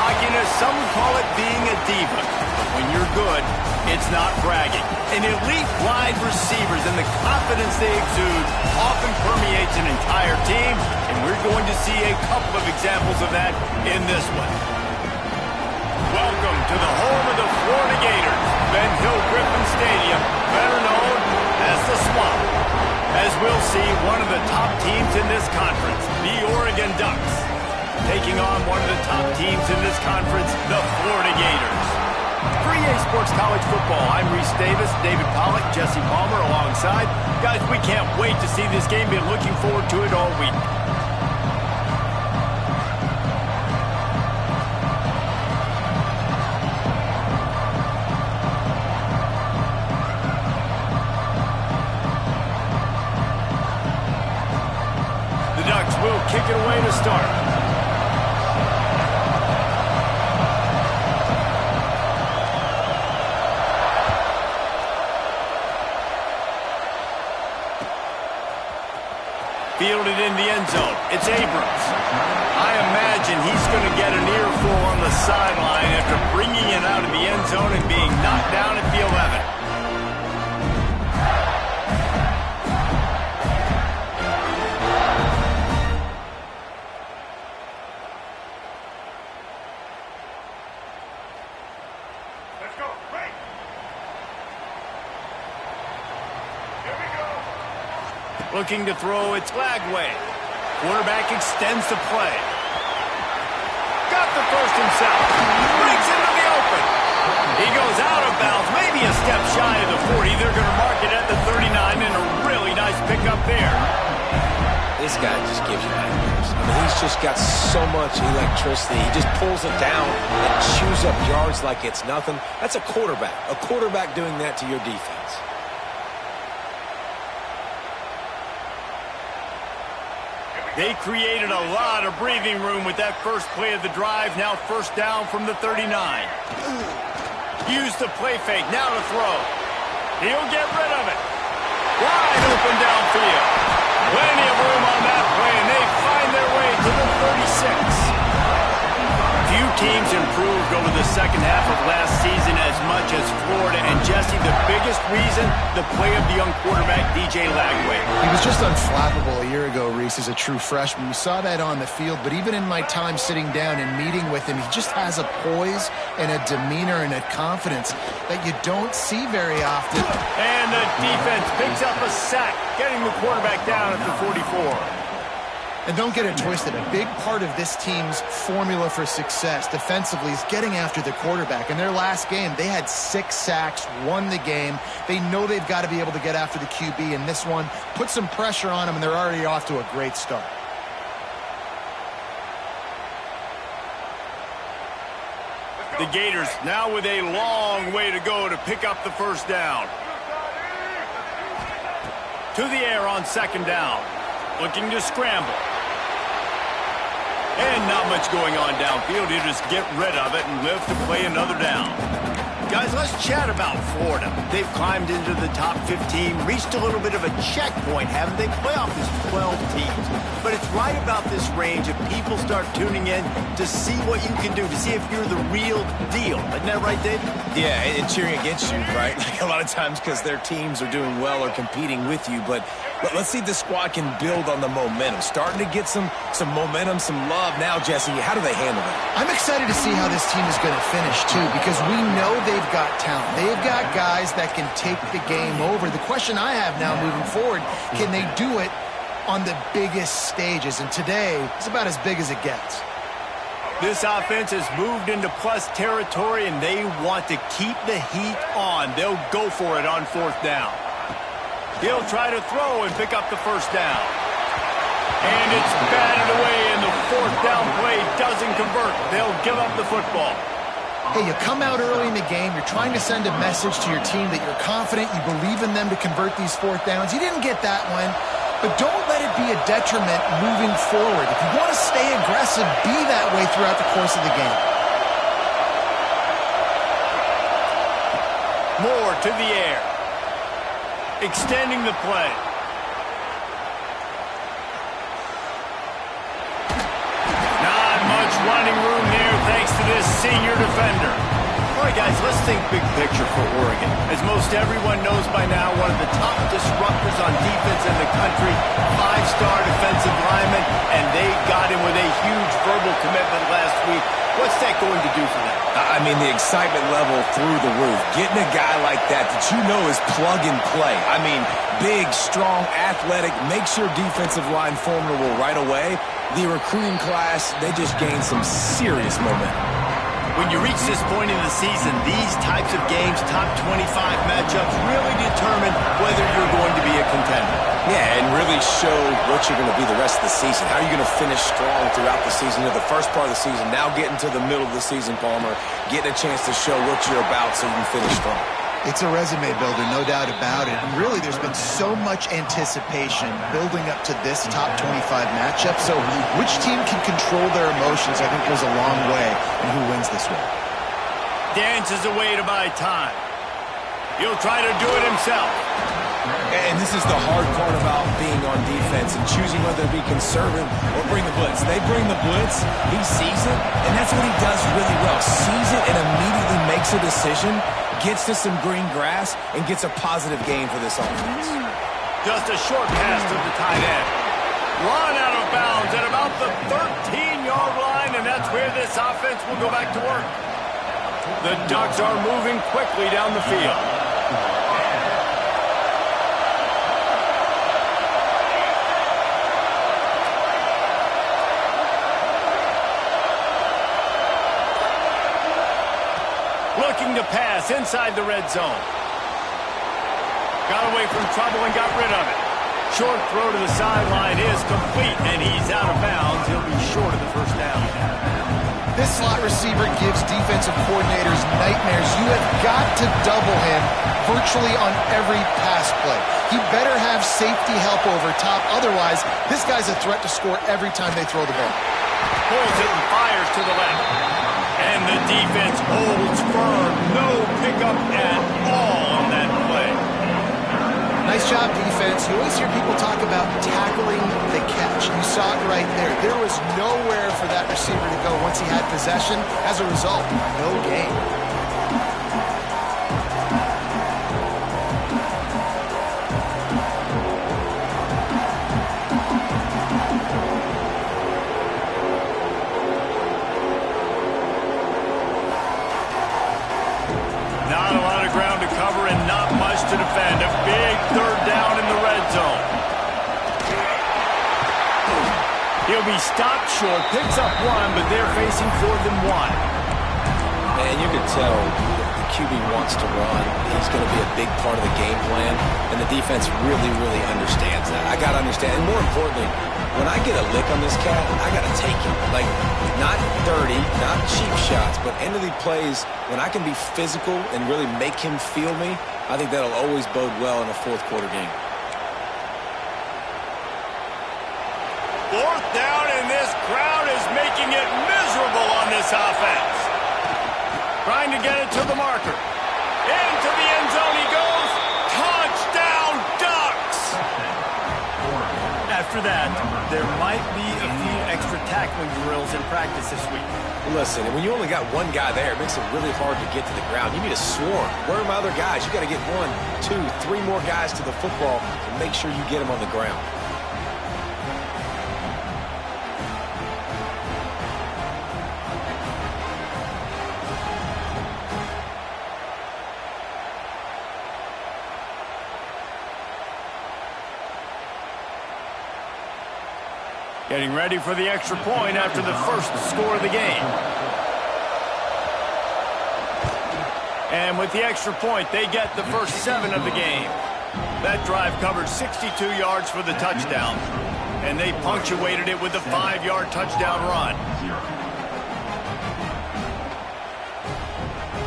cockiness, some would call it being a diva. But when you're good, it's not bragging. And elite wide receivers and the confidence they exude often permeates an entire team, and we're going to see a couple of examples of that in this one. Welcome to the home of the Florida Gators, Ben Hill Griffin Stadium, better known as the Swamp. As we'll see, one of the top teams in this conference, the Oregon Ducks, taking on one of the top teams in this conference, the Florida Gators. For EA Sports College Football, I'm Reese Davis, David Pollack, Jesse Palmer alongside. Guys, we can't wait to see this game. Been looking forward to it all week. The Ducks will kick it away to start. Fielded in the end zone. It's Abrams. I imagine he's going to get an earful on the sideline after bringing it out of the end zone and being knocked down at the 11. Looking to throw, it's Lagway. Quarterback extends the play. Got the first himself. Breaks into the open. He goes out of bounds, maybe a step shy of the 40. They're going to mark it at the 39, and a really nice pickup there. This guy just gives you nightmares. I mean, he's just got so much electricity. He just pulls it down and chews up yards like it's nothing. That's a quarterback. A quarterback doing that to your defense. They created a lot of breathing room with that first play of the drive. Now first down from the 39. Use the play fake. Now to throw. He'll get rid of it. Wide open downfield. Plenty of room on that play, and they find their way to the 36. Few teams improved over the second half of last season as much as Florida. And Jesse, the biggest reason, the play of the young quarterback, DJ Lagway. He was just unflappable a year ago, Reese, as a true freshman. We saw that on the field, but even in my time sitting down and meeting with him, he just has a poise and a demeanor and a confidence that you don't see very often. And the defense picks up a sack, getting the quarterback down at the 44. And don't get it twisted, a big part of this team's formula for success defensively is getting after the quarterback. In their last game, they had 6 sacks, won the game. They know they've got to be able to get after the QB, and this one put some pressure on them, and they're already off to a great start. The Gators now with a long way to go to pick up the first down. To the air on second down. Looking to scramble. And not much going on downfield. You just get rid of it and live to play another down. Guys, let's chat about Florida. They've climbed into the top 15, reached a little bit of a checkpoint, haven't they? Playoff is 12 teams. But it's right about this range if people start tuning in to see what you can do, to see if you're the real deal. Isn't that right, Dave? Yeah, and cheering against you, right? Like a lot of times because their teams are doing well or competing with you. But let's see if the squad can build on the momentum. Starting to get some momentum, some love. Now, Jesse, how do they handle that? I'm excited to see how this team is going to finish, too, because we know they've got talent. They've got guys that can take the game over. The question I have now moving forward, can they do it on the biggest stages? And today, it's about as big as it gets. This offense has moved into plus territory, and they want to keep the heat on. They'll go for it on fourth down. He'll try to throw and pick up the first down. And it's batted away, and the fourth down play doesn't convert. They'll give up the football. Hey, you come out early in the game, you're trying to send a message to your team that you're confident, you believe in them to convert these fourth downs. You didn't get that one, but don't let it be a detriment moving forward. If you want to stay aggressive, be that way throughout the course of the game. Moore to the air. Extending the play. Not much running room there thanks to this senior defender. All right, guys, let's think big picture for Oregon. As most everyone knows by now, one of the top disruptors on defense in the country, five-star defensive lineman, and they got him with a huge verbal commitment last week. What's that going to do for them? I mean, the excitement level through the roof. Getting a guy like that you know is plug and play. I mean, big, strong, athletic, makes your defensive line formidable right away. The recruiting class, they just gained some serious momentum. When you reach this point in the season, these types of games, top 25 matchups, really determine whether you're going to be a contender. Yeah, and really show what you're going to be the rest of the season. How are you going to finish strong throughout the season, to the first part of the season, now getting to the middle of the season, Palmer, getting a chance to show what you're about so you can finish strong. It's a resume builder, no doubt about it. And really, there's been so much anticipation building up to this top 25 matchup. So which team can control their emotions, I think, goes a long way in who wins this one. Dances away to buy time. He'll try to do it himself. And this is the hard part about being on defense and choosing whether to be conservative or bring the blitz. They bring the blitz, he sees it, and that's what he does really well. Sees it and immediately makes a decision, gets to some green grass, and gets a positive gain for this offense. Just a short pass to the tight end. Run out of bounds at about the 13-yard line, and that's where this offense will go back to work. The Ducks are moving quickly down the field. Looking to pass inside the red zone. Got away from trouble and got rid of it. Short throw to the sideline is complete, and he's out of bounds. He'll be short of the first down. This slot receiver gives defensive coordinators nightmares. You have got to double him virtually on every pass play. He better have safety help over top. Otherwise, this guy's a threat to score every time they throw the ball. Pulls it and fires to the left. And the defense holds firm. No pickup at all on that play. Nice job, defense. You always hear people talk about tackling the catch. You saw it right there. There was nowhere for that receiver to go once he had possession. As a result, no gain. Not a lot of ground to cover and not much to defend. A big third down in the red zone. He'll be stopped short, picks up one, but they're facing 4th and 1. Man, you can tell the QB wants to run. He's going to be a big part of the game plan, and the defense really, really understands that. I got to understand, and more importantly, when I get a lick on this cat, I got to take it. Like, not dirty, not cheap shots, but end of the plays, when I can be physical and really make him feel me, I think that'll always bode well in a fourth quarter game. 4th down, and this crowd is making it miserable on this offense. Trying to get it to the marker. Into the end zone he goes. Touchdown, Ducks! After that, there might be a few extra tackling drills in practice this week. Listen, when you only got one guy there, it makes it really hard to get to the ground. You need a swarm. Where are my other guys? You got to get 1, 2, 3 more guys to the football and make sure you get them on the ground. Getting ready for the extra point after the first score of the game. And with the extra point, they get the first 7 of the game. That drive covered 62 yards for the touchdown. And they punctuated it with a 5-yard touchdown run.